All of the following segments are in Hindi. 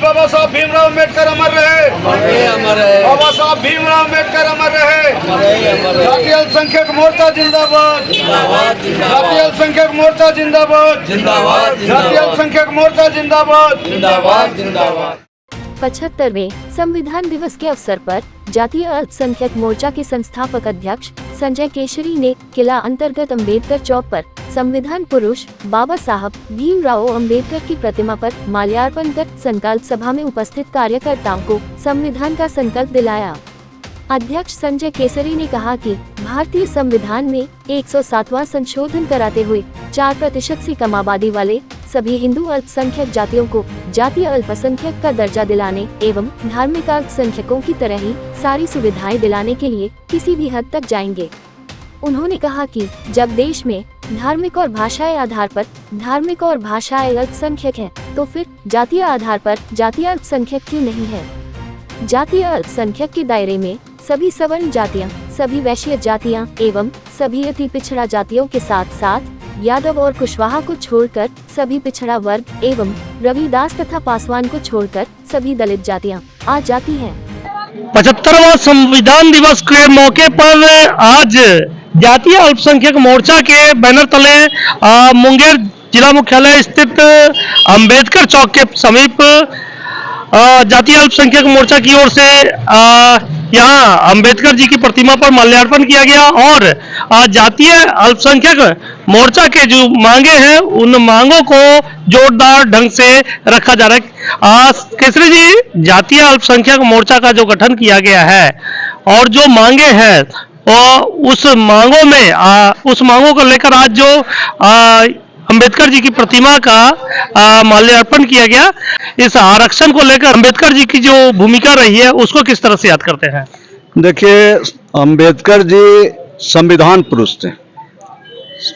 बाबा साहब भीमराव अम्बेडकर अमर रहे, बाबा साहब भीमराव अम्बेडकर अमर रहे। जातीय अल्पसंख्यक मोर्चा जिंदाबाद, जातीय अल्पसंख्यक मोर्चा जिंदाबाद, जातीय अल्पसंख्यक मोर्चा जिंदाबाद। 75वें संविधान दिवस के अवसर पर जातीय अल्पसंख्यक मोर्चा के संस्थापक अध्यक्ष संजय केसरी ने किला अंतर्गत अम्बेडकर चौक पर संविधान पुरुष बाबा साहब भीमराव अम्बेडकर की प्रतिमा पर माल्यार्पण कर संकल्प सभा में उपस्थित कार्यकर्ताओं को संविधान का संकल्प दिलाया। अध्यक्ष संजय केसरी ने कहा कि भारतीय संविधान में 107वां संशोधन कराते हुए 4% से कम आबादी वाले सभी हिंदू अल्पसंख्यक जातियों को जातीय अल्पसंख्यक का दर्जा दिलाने एवं धार्मिक अल्पसंख्यकों की तरह ही सारी सुविधाएं दिलाने के लिए किसी भी हद तक जाएंगे। उन्होंने कहा कि जब देश में धार्मिक और भाषाई आधार पर धार्मिक और भाषाई अल्पसंख्यक हैं, तो फिर जातीय आधार पर जातीय अल्पसंख्यक क्यों नहीं है। जातीय अल्पसंख्यक के दायरे में सभी सवर्ण जातियां, सभी वैश्य जातियां एवं सभी अति पिछड़ा जातियों के साथ साथ यादव और कुशवाहा को छोड़कर सभी पिछड़ा वर्ग एवं रविदास तथा पासवान को छोड़कर सभी दलित जातियां आ जाती हैं। 75वां संविधान दिवस के मौके पर आज जातीय अल्पसंख्यक मोर्चा के बैनर तले मुंगेर जिला मुख्यालय स्थित अंबेडकर चौक के समीप जातीय अल्पसंख्यक मोर्चा की ओर से यहाँ अंबेडकर जी की प्रतिमा पर माल्यार्पण किया गया और जातीय अल्पसंख्यक मोर्चा के जो मांगे हैं उन मांगों को जोरदार ढंग से रखा जा रहा है। केसरी जी, जातीय अल्पसंख्यक मोर्चा का जो गठन किया गया है और जो मांगे हैं और उस मांगों को लेकर आज जो अंबेडकर जी की प्रतिमा का माल्यार्पण किया गया, इस आरक्षण को लेकर अंबेडकर जी की जो भूमिका रही है उसको किस तरह से याद करते हैं? देखिए, अंबेडकर जी संविधान पुरुष थे,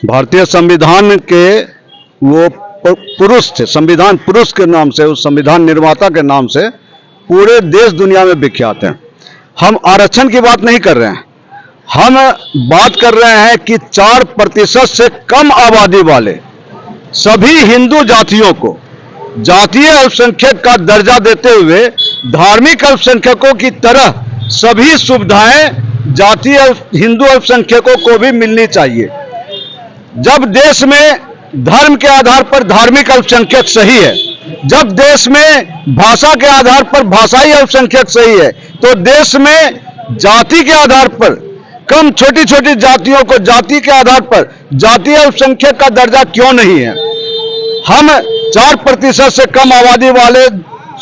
भारतीय संविधान के वो पुरुष थे। संविधान पुरुष के नाम से, उस संविधान निर्माता के नाम से पूरे देश दुनिया में विख्यात हैं। हम आरक्षण की बात नहीं कर रहे हैं, हम बात कर रहे हैं कि 4% से कम आबादी वाले सभी हिंदू जातियों को जातीय अल्पसंख्यक का दर्जा देते हुए धार्मिक अल्पसंख्यकों की तरह सभी सुविधाएं जातीय हिंदू अल्पसंख्यकों को भी मिलनी चाहिए। जब देश में धर्म के आधार पर धार्मिक अल्पसंख्यक सही है, जब देश में भाषा के आधार पर भाषाई अल्पसंख्यक सही है, तो देश में जाति के आधार पर कम छोटी छोटी जातियों को जाति के आधार पर जातीय अल्पसंख्यक का दर्जा क्यों नहीं है। हम 4% से कम आबादी वाले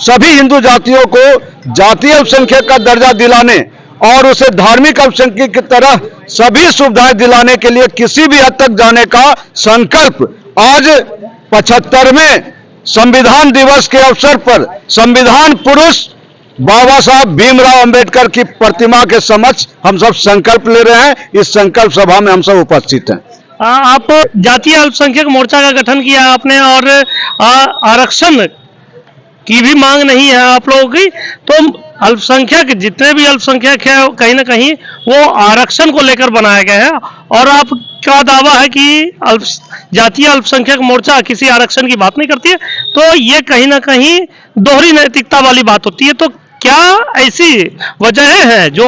सभी हिंदू जातियों को जातीय अल्पसंख्यक का दर्जा दिलाने और उसे धार्मिक अल्पसंख्यक की तरह सभी सुविधाएं दिलाने के लिए किसी भी हद तक जाने का संकल्प आज 75वें संविधान दिवस के अवसर पर संविधान पुरुष बाबा साहब भीमराव अम्बेडकर की प्रतिमा के समक्ष हम सब संकल्प ले रहे हैं। इस संकल्प सभा में हम सब उपस्थित हैं। आप जातीय अल्पसंख्यक मोर्चा का गठन किया आपने और आरक्षण की भी मांग नहीं है आप लोगों की, तो अल्पसंख्यक जितने भी अल्पसंख्यक है कहीं ना कहीं वो आरक्षण को लेकर बनाया गया है और आपका दावा है कि जातीय अल्पसंख्यक मोर्चा किसी आरक्षण की बात नहीं करती है, तो ये कहीं ना कहीं दोहरी नैतिकता वाली बात होती है। तो क्या ऐसी वजह है जो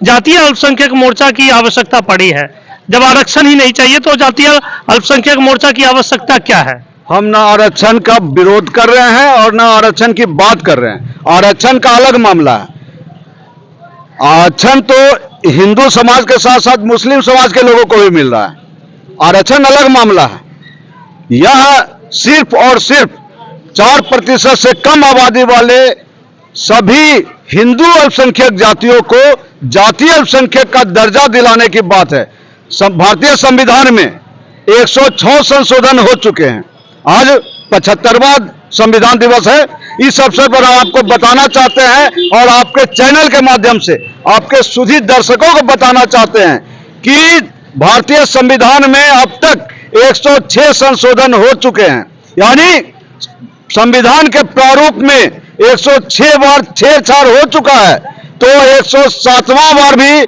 जातीय अल्पसंख्यक मोर्चा की आवश्यकता पड़ी है? जब आरक्षण ही नहीं चाहिए तो जातीय अल्पसंख्यक मोर्चा की आवश्यकता क्या है? हम ना आरक्षण का विरोध कर रहे हैं और ना आरक्षण की बात कर रहे हैं। आरक्षण का अलग मामला है। आरक्षण तो हिंदू समाज के साथ साथ मुस्लिम समाज के लोगों को भी मिल रहा है, आरक्षण अलग मामला है। यह सिर्फ और सिर्फ 4% से कम आबादी वाले सभी हिंदू अल्पसंख्यक जातियों को जातीय अल्पसंख्यक का दर्जा दिलाने की बात है। भारतीय संविधान में 106 संशोधन हो चुके हैं। आज 75वां संविधान दिवस है। इस अवसर पर हम आपको बताना चाहते हैं और आपके चैनल के माध्यम से आपके सुधी दर्शकों को बताना चाहते हैं कि भारतीय संविधान में अब तक 106 संशोधन हो चुके हैं। यानी संविधान के प्रारूप में 106 बार छेड़छाड़ हो चुका है, तो 107वां बार भी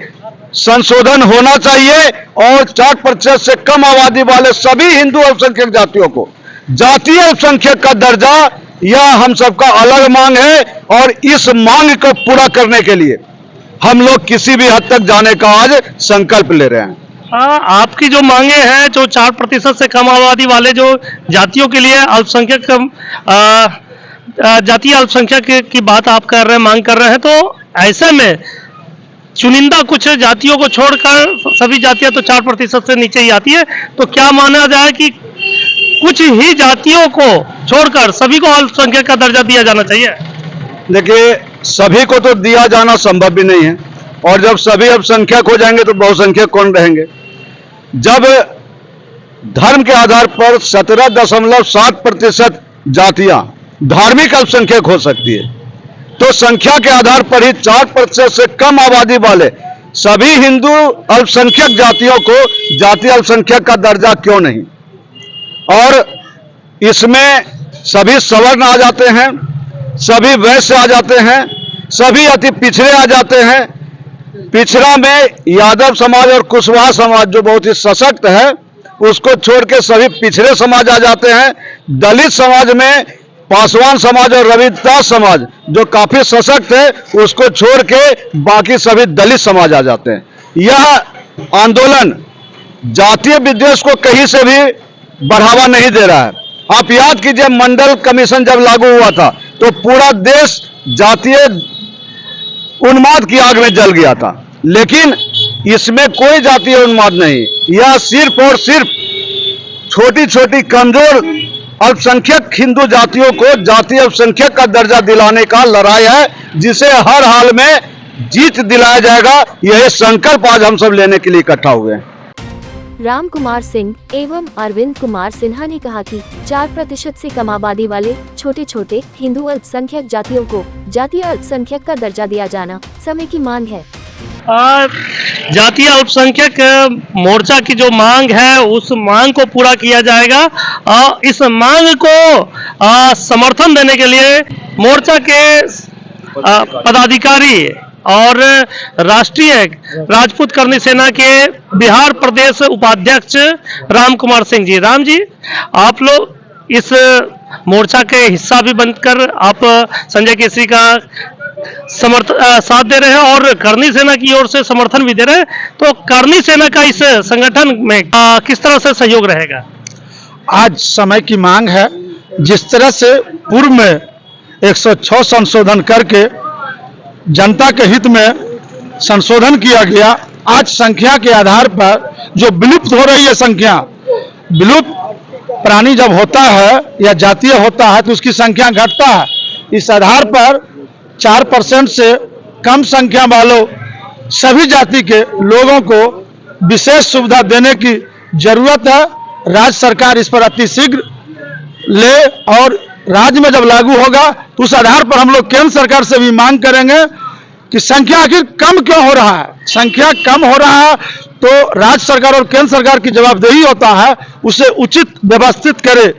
संशोधन होना चाहिए और 4% से कम आबादी वाले सभी हिंदू अल्पसंख्यक जातियों को जातीय अल्पसंख्यक का दर्जा यह हम सबका अलग मांग है और इस मांग को पूरा करने के लिए हम लोग किसी भी हद तक जाने का आज संकल्प ले रहे हैं। आपकी जो मांगे हैं, जो 4% से कम आबादी वाले जो जातियों के लिए अल्पसंख्यक जातीय अल्पसंख्यक की बात आप कर रहे हैं, मांग कर रहे हैं, तो ऐसे में चुनिंदा कुछ जातियों को छोड़कर सभी जातियां तो 4% से नीचे ही आती है, तो क्या माना जाए कि कुछ ही जातियों को छोड़कर सभी को अल्पसंख्यक का दर्जा दिया जाना चाहिए? देखिए, सभी को तो दिया जाना संभव भी नहीं है, और जब सभी अल्पसंख्यक हो जाएंगे तो बहुसंख्यक कौन रहेंगे? जब धर्म के आधार पर 17.7% जातियां धार्मिक अल्पसंख्यक हो सकती है, तो संख्या के आधार पर ही 4% से कम आबादी वाले सभी हिंदू अल्पसंख्यक जातियों को जातीय अल्पसंख्यक का दर्जा क्यों नहीं? और इसमें सभी सवर्ण आ जाते हैं, सभी वैश्य आ जाते हैं, सभी अति पिछड़े आ जाते हैं। पिछड़ा में यादव समाज और कुशवाहा समाज जो बहुत ही सशक्त है, उसको छोड़ के सभी पिछड़े समाज आ जाते हैं। दलित समाज में पासवान समाज और रविदास समाज जो काफी सशक्त है, उसको छोड़ के बाकी सभी दलित समाज आ जाते हैं। यह आंदोलन जातीय विद्वेष को कहीं से भी बढ़ावा नहीं दे रहा है। आप याद कीजिए, मंडल कमीशन जब लागू हुआ था तो पूरा देश जातीय उन्माद की आग में जल गया था, लेकिन इसमें कोई जातीय उन्माद नहीं। यह सिर्फ और सिर्फ छोटी छोटी कमजोर अल्पसंख्यक हिंदू जातियों को जातीय अल्पसंख्यक का दर्जा दिलाने का लड़ाई है, जिसे हर हाल में जीत दिलाया जाएगा। यह संकल्प आज हम सब लेने के लिए इकट्ठा हुए हैं। राम कुमार सिंह एवं अरविंद कुमार सिन्हा ने कहा कि 4% से कम आबादी वाले छोटे छोटे हिंदू अल्पसंख्यक जातियों को जातीय अल्पसंख्यक का दर्जा दिया जाना समय की मांग है। जातीय अल्पसंख्यक मोर्चा की जो मांग है, उस मांग को पूरा किया जाएगा। इस मांग को समर्थन देने के लिए मोर्चा के पदाधिकारी और राष्ट्रीय राजपूत करनी सेना के बिहार प्रदेश उपाध्यक्ष राम कुमार सिंह जी, राम जी, आप लोग इस मोर्चा के हिस्सा भी बनकर आप संजय केसरी का साथ दे रहे हैं और करनी सेना की ओर से समर्थन भी दे रहे हैं, तो करनी सेना का इस संगठन में किस तरह से सहयोग रहेगा? आज समय की मांग है। जिस तरह से पूर्व में 106 संशोधन करके जनता के हित में संशोधन किया गया, आज संख्या के आधार पर जो विलुप्त हो रही है संख्या, विलुप्त प्राणी जब होता है या जातीय होता है तो उसकी संख्या घटता है। इस आधार पर 4% से कम संख्या वालों सभी जाति के लोगों को विशेष सुविधा देने की जरूरत है। राज्य सरकार इस पर अतिशीघ्र ले, और राज्य में जब लागू होगा तो उस आधार पर हम लोग केंद्र सरकार से भी मांग करेंगे कि संख्या आखिर कम क्यों हो रहा है। संख्या कम हो रहा है तो राज्य सरकार और केंद्र सरकार की जवाबदेही होता है उसे उचित व्यवस्थित करे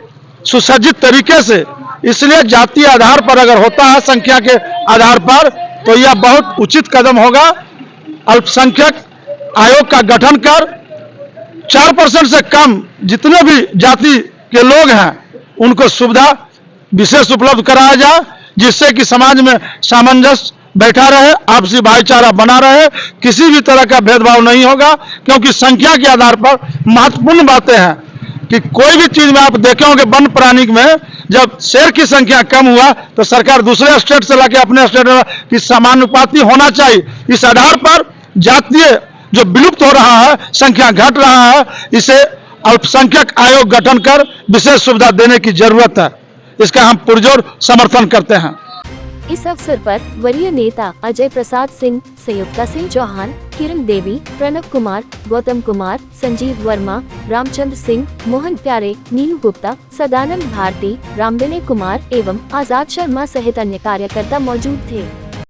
सुसज्जित तरीके से। इसलिए जातीय आधार पर अगर होता है संख्या के आधार पर तो यह बहुत उचित कदम होगा। अल्पसंख्यक आयोग का गठन कर 4% से कम जितने भी जाति के लोग हैं उनको सुविधा विशेष उपलब्ध कराया जाए, जिससे कि समाज में सामंजस्य बैठा रहे, आपसी भाईचारा बना रहे, किसी भी तरह का भेदभाव नहीं होगा। क्योंकि संख्या के आधार पर महत्वपूर्ण बातें हैं कि कोई भी चीज में आप देखे होंगे, वन प्राणी में जब शेर की संख्या कम हुआ तो सरकार दूसरे स्टेट से लाके अपने स्टेट की समानुपाती होना चाहिए। इस आधार पर जातीय जो विलुप्त हो रहा है, संख्या घट रहा है, इसे अल्पसंख्यक आयोग गठन कर विशेष सुविधा देने की जरूरत है। इसका हम पुरजोर समर्थन करते हैं। इस अवसर पर वरीय नेता अजय प्रसाद सिंह, संयुक्ता सिंह चौहान, किरण देवी, प्रणव कुमार, गौतम कुमार, संजीव वर्मा, रामचंद्र सिंह, मोहन प्यारे, नीलू गुप्ता, सदानंद भारती, रामविनय कुमार एवं आजाद शर्मा सहित अन्य कार्यकर्ता मौजूद थे।